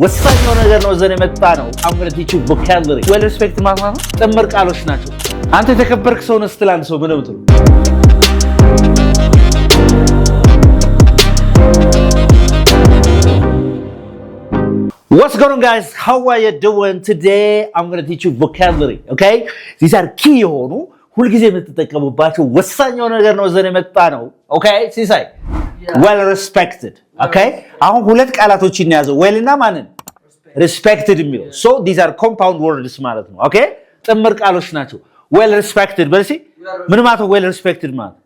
ወሳኝ ነገር ነው ዘኔ መጣ ነው I'm going to teach you vocabulary well respect ማለት ነው ጥምር ቃሎች ናቸው አንተ የተከበርክ ሰው ነህ ስትል አንድ ሰው ምን ነው የምትለው What's going on guys how are you doing today I'm going to teach you vocabulary okay these are key የሆኑ ሁሉ ጊዜ የምትጠቀሙባቸው ወሳኝ ነገር ነው ዘኔ መጣ ነው okay ሲሳይ well respected okay አሁን ሁለት ቃላቶችን ያዘው well እና ማንን respected የሚለው so these are compound words ማለት ነው okay ጥምር ቃሎች ናቸው well respected በልሲ ምን ማለት well respected ማለት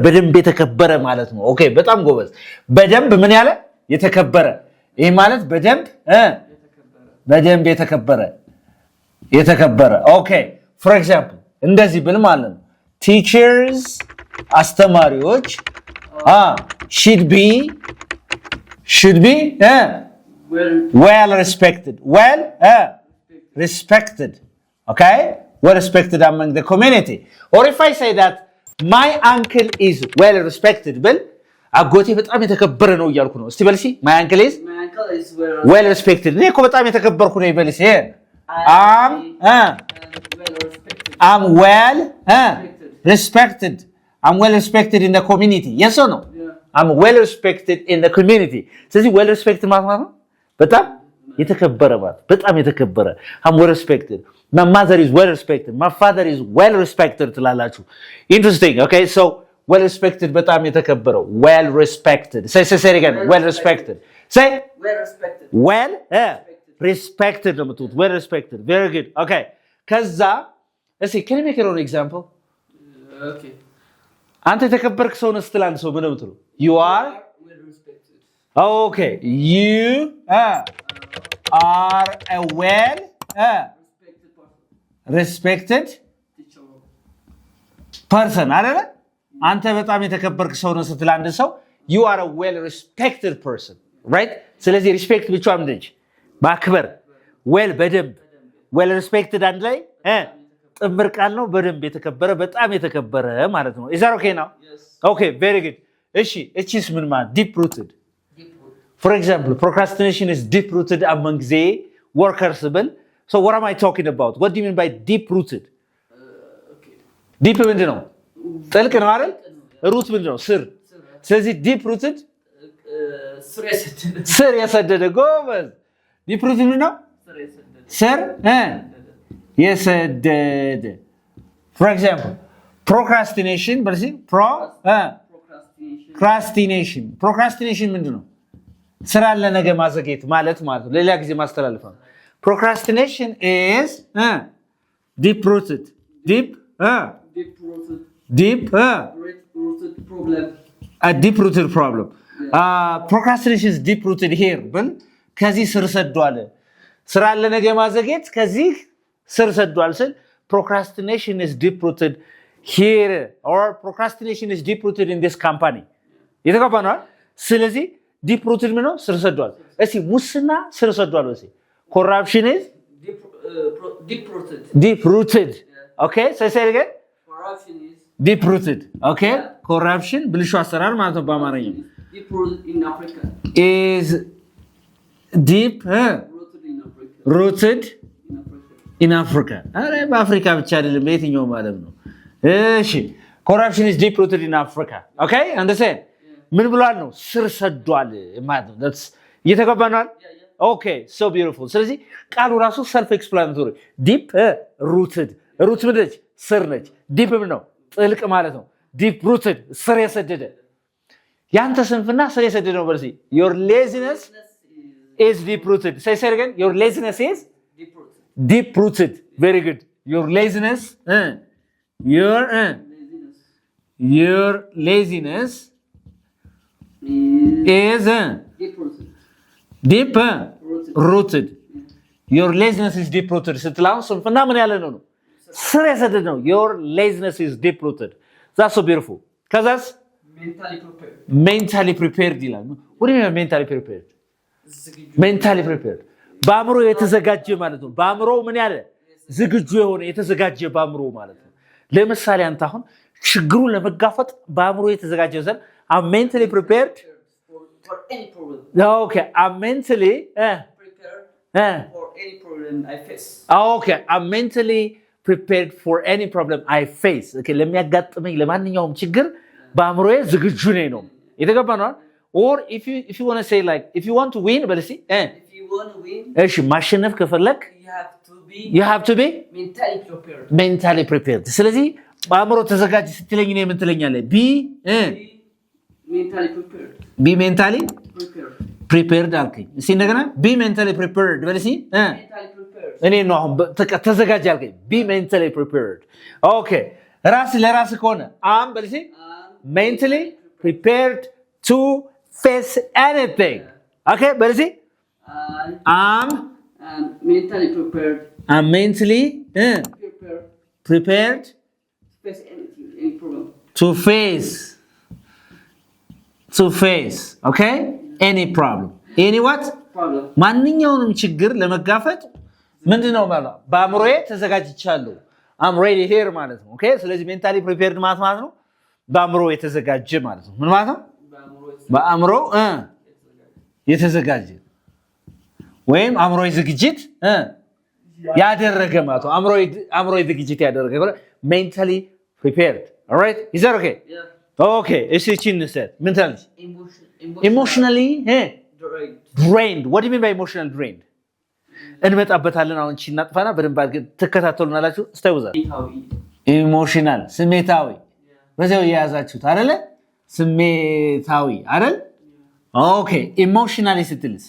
በደንብ የተከበረ ማለት ነው okay በጣም ጎበዝ በደንብ ምን ያለ የተከበረ ይሄ ማለት በደንብ የተከበረ okay for example እንደዚህ ብል ማለት ነው teachers አስተማሪዎች should be well respected respected okay well respected among the community or if I say that my uncle is well respected well አጎቴ በጣም የተከበረ ነው እያልኩ ነው እስቲ በልሲ my uncle is well respected እኔ እኮ በጣም የተከበርኩ ነው ይበልሲ I'm well respected I'm well respected in the community yes or no yeah. I'm well respected in the community ስለዚህ well respected ማለት ነው በጣም የተከበረ ማለት በጣም የተከበረ I'm well respected my mother is well respected my father is well respected ትላላችሁ interesting okay so well respected በጣም የተከበረው well respected say again well respected say well respected ነው የምትሉት well respected very good okay ከዛ እስኪ can you make your own example okay አንተ የተከበርክ ሰው ነህ ስትል አንድ ሰው ምን ነው የምትለው you are well respected okay you are a well respected person አይደለ አንተ በጣም የተከበርክ ሰው ነህ ስትል አንድ ሰው you are a well respected person right ስለዚህ respect ብቻ ምንድነው ማክበር well በደንብ well respected አንድ ላይ ጥምር ቃል ነው በደንብ የተከበረ በጣም የተከበረ ማለት ነው is that okay now yes okay very good እሺ እቺስ ምን ማለት deep rooted for example procrastination is deep rooted among the workers so what am I talking about what do you mean by deep rooted okay deep ምንድነው ጥልቅ ነው አይደል root ምንድነው ስር ስለዚህ deep rooted ስር የሰደደ ጎበዝ deep rooted ምንድነው ስር የሰደደ for example procrastination በልሲ procrastination ምንድነው ስራ ለነገ ማዘግየት ማለት ነው ሌላ ጊዜ ማስተላለፍ ነው procrastination is deep rooted problem procrastination is deep rooted here ብል ከዚህ ስር ሰዷል ስራ ለነገ ማዘግየት ከዚህ ስር ሰዷል ስል procrastination is deep rooted here or procrastination is deep rooted in this company የተገባናል ስለዚህ deep rooted ምነው ስር ሰዷል እሺ ሙስና ስር ሰዷል እሺ corruption is deep rooted okay say again corruption is deep rooted okay corruption ብልሹ አሰራር ማለት ነው በአማርኛ deep rooted in Africa is deep rooted in Africa አረ በአፍሪካ ብቻ አይደለም በየትኛውም ዓለም ነው እሺ corruption is deep rooted in Africa okay understand ምን ብሏል ነው ስር ሰዷል ማለት ነው that's እየተገባናል okay so beautiful ስለዚህ ቃሉ ራሱ self explanatory deep rooted root ምንድነች ስር ነች deep ነው ጥልቅ ማለት ነው deep rooted ስር የሰደደ ያንተ ስንፍና ስር የሰደደ ነው በልሲ your laziness is deep rooted say again your laziness is deep rooted very good your laziness your laziness is deep rooted your laziness is deep rooted ስትላው ስንፍና ምን ያለ ነው ስር የሰደደ ነው your laziness is deep rooted that's so beautiful ከዛስ mentally prepared ይላል what do you mean mentally prepared በአእምሮ የተዘጋጀ ማለት ነው በአእምሮ ምን ያለ ዝግጁ የሆነ የተዘጋጀ በአእምሮ ማለት ነው ለምሳሌ አንተ አሁን ችግሩን ለመጋፈጥ በአእምሮ የተዘጋጀ ዘር I'm mentally prepared for any problem. Okay, I'm mentally Prepared for any problem I face. Okay, I'm mentally prepared for any problem I face. Okay, ለሚያጋጥመኝ ለማንኛውም ችግር በአእምሮዬ ዝግጁ ነኝ ነው የተገባ ነው or if you want to say like if you want to win but see if you want to win እሺ ማሸነፍ ከፈለክ you have to be mentally prepared ስለዚህ በአእምሮ ተዘጋጅ ስትለኝ ነው የምትለኛለህ be mentally prepared አልከኝ እስቲ እንደገና be mentally prepared በል እስቲ እኔ ነው አሁን ተዘጋጅ አልከኝ be mentally prepared okay ራስ ለራስ ከሆነ am በል እስቲ mentally prepared to face anything okay በል እስቲ am mentally prepared I'm mentally prepared face anything any problem to face okay any problem any what problem ማንኛውንም ችግር ለመጋፈጥ ምንድነው ማለት በአእምሮዬ ተዘጋጅቻለሁ I'm ready here ማለት ነው okay ስለዚህ mentally prepared ማለት ነው በአእምሮ የተዘጋጀ ማለት ነው ምን ማለት ነው በአእምሮ የተዘጋጀ ወይም አእምሮ ዝግጅት ያደረገ ማለት ነው አእምሮ ዝግጅት ያደረገ mentally prepared all right is that okay okay እሺ ቺንሰት mentally emotionally drained what do you mean by emotional drained እንመጣበታለን አሁን ቺ እናጥፋና በደንብ አድርገን ተከታተሉናላችሁ ስታውዛ ኢሞሽናል ስሜታዊ በዛው ያያዛችሁት አይደለ ስሜታዊ አይደል ኦኬ ኢሞሽናሊ ስትልስ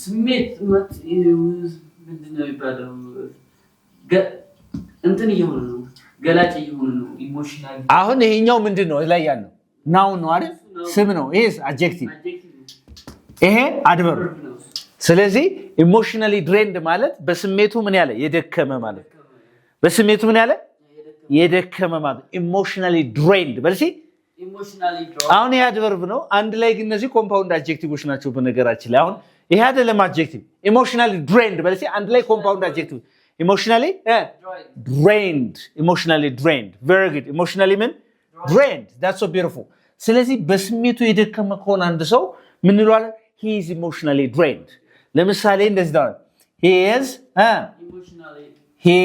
ስሜት ምንድነው ይባላል እንትን ይሆነ ነው ገላጭ ይሆነ ነው ኢሞሽናል አሁን ይሄኛው ምንድነው ላይ ያለው ናው ነው አይደል ስም ነው ይሄስ አድጀክቲቭ ይሄ አድቨርብ ስለዚህ ኢሞሽናሊ ድሬንድ ማለት በስሜቱ ምን ያለ የደከመ ማለት በስሜቱ ምን ያለ የደከመ ማለት ኢሞሽናሊ ድሬንድ በልሲ ኢሞሽናሊ አሁን ይሄ አድቨርብ ነው አንድ ላይ ግን እነዚህ ኮምፓውንድ አድጀክቲቮች ናቸው በነገራችን ላይ አሁን ይሄ አይደለም አድጀክቲቭ ኢሞሽናሊ ድሬንድ በልሲ አንድ ላይ ኮምፓውንድ አድጀክቲቭ emotionally drained very good emotionally mean drained that's so beautiful ስለዚህ በስሜቱ የደከመ ከሆነ አንድ ሰው ምን ይሏል he is emotionally drained ለምሳሌ እንደዚህ ነው he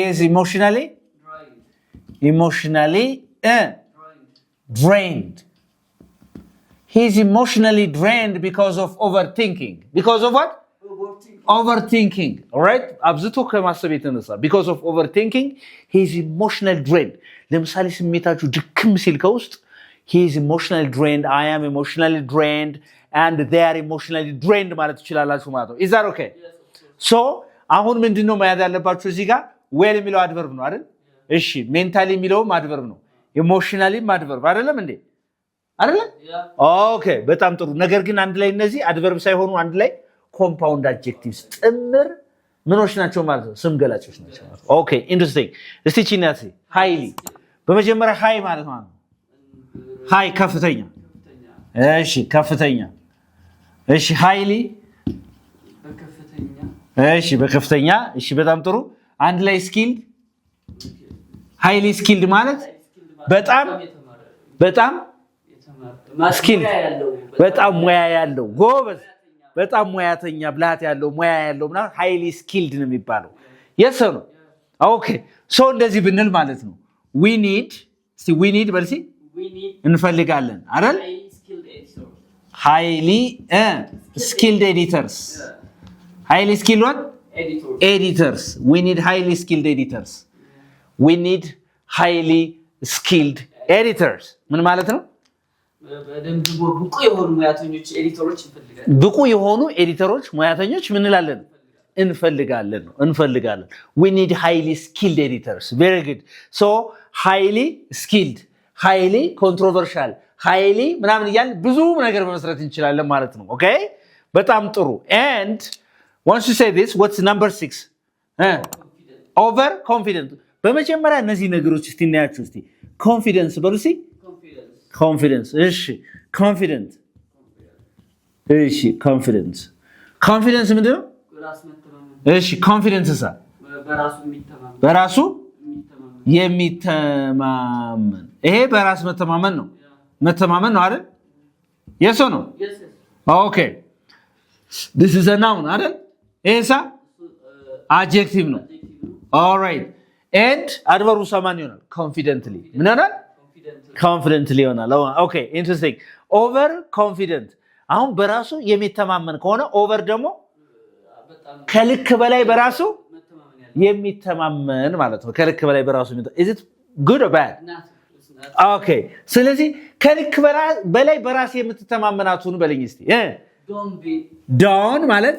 is emotionally drained he is emotionally drained because of overthinking because of what overthinking all right አብዝቶ ከማሰብ የተነሳ because of overthinking he is emotionally drained ለምሳሌ ስሜታችሁ ድክም ሲል ከውስጥ he is emotionally drained I am emotionally drained and they are emotionally drained ማለት ትችላላችሁ ማለት ነው is that okay so አሁን ምንድነው ማያዝ ያለባችሁ እዚህ ጋር well የሚለው አድቨርብ ነው አይደል እሺ mentally የሚለውም አድቨርብ ነው emotionally አድቨርብ አይደለም እንዴ አይደል ኦኬ በጣም ጥሩ ነገር ግን አንድ ላይ እነዚህ አድቨርብ ሳይሆኑ አንድ ላይ ኮምፓውንድ አድጀክቲቭስ ጥምር ምኖች ናቸው ማለት ነው ስም ገላጮች ናቸው ማለት ነው ኦኬ ኢንትረስቲንግ እስቲ ቺናሲ ሃይሊ በመጀመሪያ ሃይ ማለት ነው ሃይ ከፍተኛ እሺ ከፍተኛ እሺ ሃይሊ በከፍተኛ እሺ በጣም ጥሩ አንድ ላይ ስኪልድ ሃይሊ ስኪልድ ማለት በጣም ስኪልድ በጣም ሙያ ያለው ጎበዝ በጣም ሙያተኛ ብልሃት ያለው ሙያ ያለው ማለት ሃይሊ ስኪልድ ነው የሚባለው yes or no okay so እንደዚህ ብንል ማለት ነው we need በልሲ እንፈልጋለን አይደል highly skilled editors highly skilled what editors we need highly skilled editors we need highly skilled editors ምን ማለት ነው ብቁ የሆኑ ኤዲተሮች ሙያተኞች ምን እንላለን እንፈልጋለን we need highly skilled editors very good so highly skilled highly controversial highly ምናምን ይያል ብዙ ነገር መመስረት እንችላለን ማለት ነው okay በጣም ጥሩ and once you say this what's number 6 over confident በመጀመሪያ እነዚህ ነገሮች እስቲ እናያችሁ እስቲ confidence በሉሲ confidence እሺ confident እሺ confidence ምንድነው እሺ confidence በራሱ የሚተማመን ይሄ በራስ መተማመን ነው አይደል Yes or no? Yes, yes. Okay. This is a noun, አይደል? ይሄሳ adjective ነው። All right. And adverb ማን ይሆናል? Confidently. ምን ይሆናል? Confidently ይሆናል። Okay, interesting. Over confident. አሁን በራሱ የሚተማመን ከሆነ over ደግሞ ከልክ በላይ በራሱ የሚተማመን ማለት ነው። ከልክ በላይ በራሱ is it good or bad? Okay. ስለዚህ ከልክ በላይ በራስ የምትተማመናቱን በለኝ እስቲ። Don't be. Don't ማለት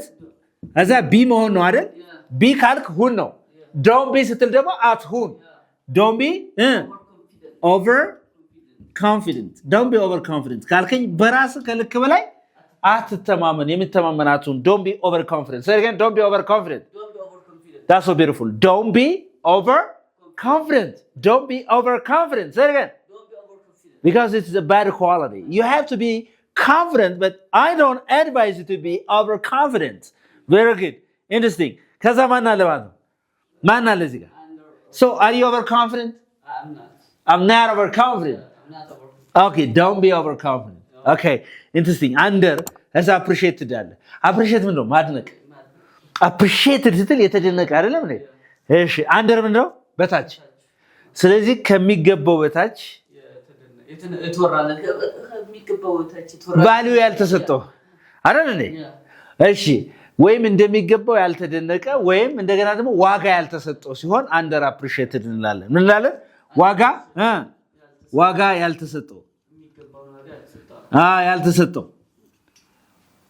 እዛ ቢ መሆን ነው አይደል? ቢ ካልክ ሁን ነው። Don't be ስትል ደግሞ አትሁን። Don't be over confident. Don't be over confident ካልከኝ በራስ ከልክ በላይ አትተማመን። የምትተማመናቱን don't be over confident. Say again, don't be over confident. Don't be overconfident. That's so beautiful. Don't be over confident. Don't be over confident. Say again. Don't be overconfident. Because it's a bad quality. You have to be confident, but I don't advise you to be overconfident. Very good. Interesting. ከዛ ማን አለ ማለት ነው? ማን አለ እዚህ ጋር? So are you overconfident? I'm not. I'm not overconfident. I'm not overconfident. Okay, don't be overconfident. Okay, interesting. Under as appreciated አለ. Appreciate ምንድን ነው? ማድነቅ። Appreciated ስትል የተደነቀ አይደለም እንዴ? እሺ under ምንድን ነው? በታች። ስለዚህ ከሚገባው በታች ቫልዩ ያልተሰጠው አይደል እንዴ? እሺ ወይም እንደሚገባው ያልተደነቀ ወይም እንደገና ደግሞ ዋጋ ያልተሰጠው ሲሆን under appreciated እንላለን። ምን እንላለን? ዋጋ ያልተሰጠው ያልተሰጠው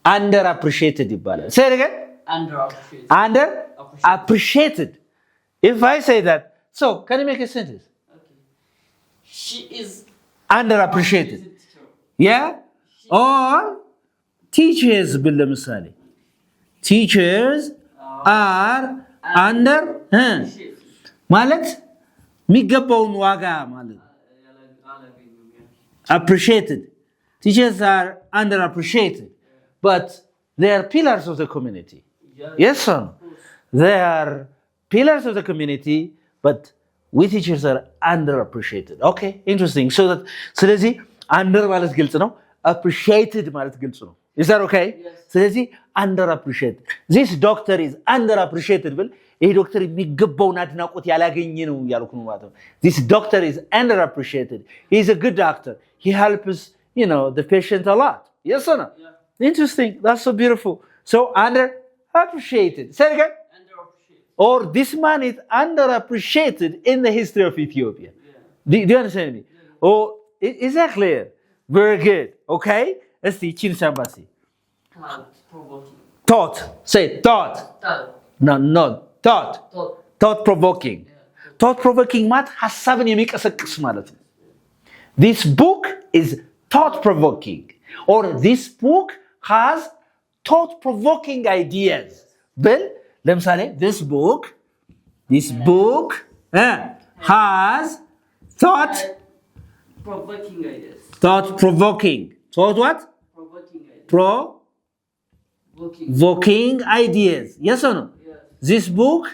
under appreciated ይባላል። Say it again. Under appreciated. If I say that, so can you make a sentence? Okay. She is under appreciated. Yeah? Or teachers ብል ለምሳሌ teachers are under ማለት የሚገባውን ዋጋ ማለት appreciated. Teachers are under appreciated, but they are pillars of the community. Yes or no? They are pillars of the community, but we teachers are underappreciated. Okay, interesting. So that ስለዚህ under ማለት ግልጽ ነው፣ appreciated ማለት ግልጽ ነው። Is that okay? Yes. ስለዚህ underappreciated. This doctor is underappreciated ብል ይሄ ዶክተር የሚገባውን አድናቆት ያላገኘ ነው ያልኩ ነው ማለት ነው። This doctor is underappreciated. He is a good doctor. He helps, the patient a lot. Yes or no? Yeah. Interesting. That's so beautiful. So underappreciated. Say it again. underappreciated. Or this man is underappreciated in the history of Ethiopia. Yeah. Do you understand me? Yeah. Oh, is that clear? Very good. Okay? Let's see. Chin Sambasi. Provoking. Thought. Say thought. No. Thought. Thought provoking. Yeah. Thought provoking ማለት ሐሳብን የሚቀሰቅስ ማለት ነው። This book is thought provoking. Or this book has thought provoking ideas. ብል ለምሳሌ this book has thought provoking ideas. thought provoking. Thought what? Provoking ideas. Provoking ideas. Yes or no? Yes. This book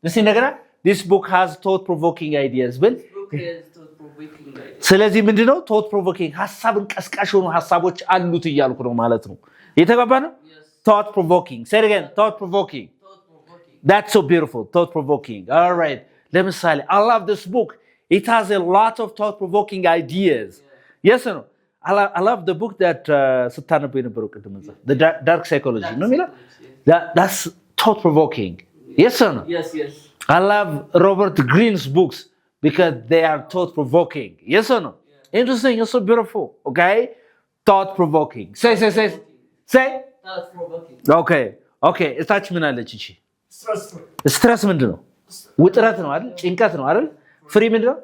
እስቲ እንደገና this book has thought provoking ideas ብል Book has thought provoking ideas. ስለዚህ ምንድነው thought provoking ሐሳብን ቀስቃሽ የሆኑ ሐሳቦች አሉት እያልኩ ነው ማለት ነው። የተገባ ነው? Yes. Thought provoking. Say it again. Thought provoking. Thought provoking. That's so beautiful. Thought provoking. All right. ለምሳሌ I love this book. It has a lot of thought provoking ideas. Yes or no? I love the book that ስታነቡ የነበረው ቅድም the dark psychology ነው የሚለው that's thought provoking. Yes or no? Yes. I love Robert Greene's books because they are thought provoking. Yes or no? Yeah. Interesting. It's so beautiful. Okay? Thought provoking. Say. Thought provoking. Okay. እታች ምን አለች እቺ? Stressful. ስትረስ ምንድን ነው? ውጥረት ነው አይደል? ጭንቀት ነው አይደል? ፍሪ ምንድን ነው?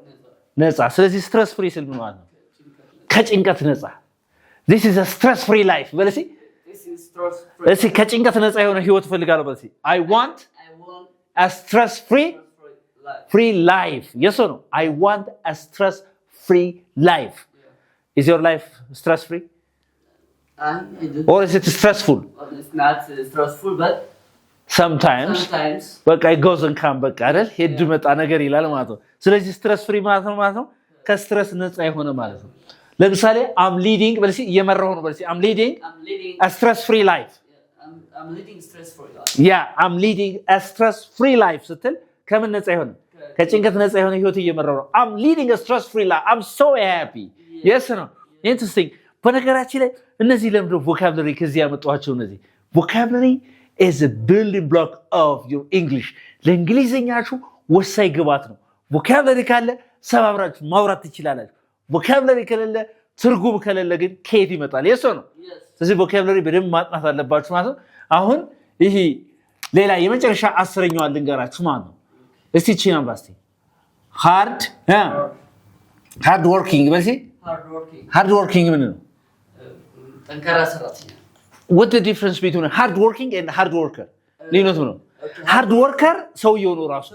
ነፃ። ስለዚህ ስትረስ ፍሪ ስል ምን ማለት ነው? ከጭንቀት ነፃ። This is a stress free life. በለሲ This is stress-free. እሺ ከጭንቀት ነፃ የሆነ ህይወት ፈልጋለሁ በለሲ I want I want a stress free stress-free life. life. Yes or no? I want a stress free life. Yeah. Is your life stress free I do. or is it stressful? Well, it's not stressful, but Sometimes በቃ it goes and come በቃ አይደል? ሄድ መጣ ነገር ይላል ማለት ነው። ስለዚህ ስትረስ ፍሪ ማለት ነው ከስትረስ ነፃ የሆነ ማለት ነው። ለምሳሌ I'm leading በልሲ እየመራሁ ነው በልሲ I'm leading a stress free life I'm leading stress free life I'm leading a stress free life ስትል ከምን ነፃ ይሆን ከጭንቀት ነፃ የሆነ ህይወት እየመራሁ ነው I'm leading a stress free life I'm so happy yes no interesting በነገራችን ላይ እነዚህ ለምዶ vocabulary ከዚህ ያመጣኋቸው እነዚህ vocabulary is a building block of your English ለእንግሊዘኛችሁ ወሳኝ ግብዓት ነው vocabulary ካለ ሰባብራችሁ ማውራት ትችላላችሁ vocabulary ከሌለ ትርጉም ከሌለ ግን ከየት ይመጣል የሰው ነው ስለዚህ vocabulary በደንብ ማጥናት አለባችሁ ማለት ነው አሁን ይሄ ሌላ የመጨረሻ 10ኛው ልንገራችሁ ማለት ነው እስቲ ቺና ባስቲ hard working በልሲ hard working ምን ነው ጠንካራ ሰራተኛ what the difference between hard working and hard worker ልዩነቱ ነው hard worker ሰውየው ነው ራሱ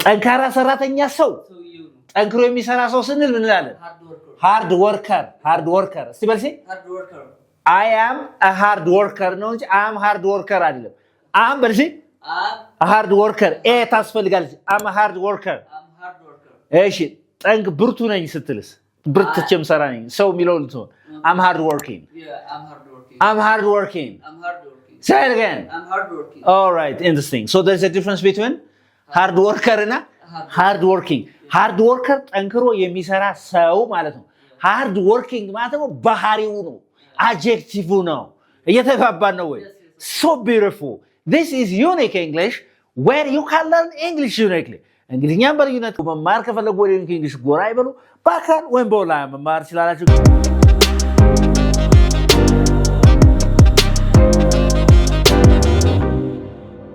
ጠንካራ ሰራተኛ ሰው ጠንክሮ የሚሰራ ሰው ስንል ምን እንላለን hard worker እስቲ በልሲ I am a hard worker ነው እንጂ I am hard worker አይደለም am በልሲ a hard worker ታስፈልጋለች I'm a hard worker እሺ ጠንክ ብርቱ ነኝ ስትልስ ብርትቼም ሰራ ነኝ ሰው የሚለው ልትሆን I'm hard working I'm hard working say it again I'm hard working all right interesting so there's a difference between hard worker እና hard worker ጠንክሮ የሚሰራ ሰው ማለት ነው hard working ማለት ነው ባህሪው ነው adjective ነው እየተባባን ነው ወይ so beautiful this is unique English where you can learn English uniquely እንግሊዝኛን በልዩነት መማር ከፈለጉ ወደ እንግሊዝ ጎራ ይበሉ በአካል ወይም በኦንላይን መማር ይችላላችሁ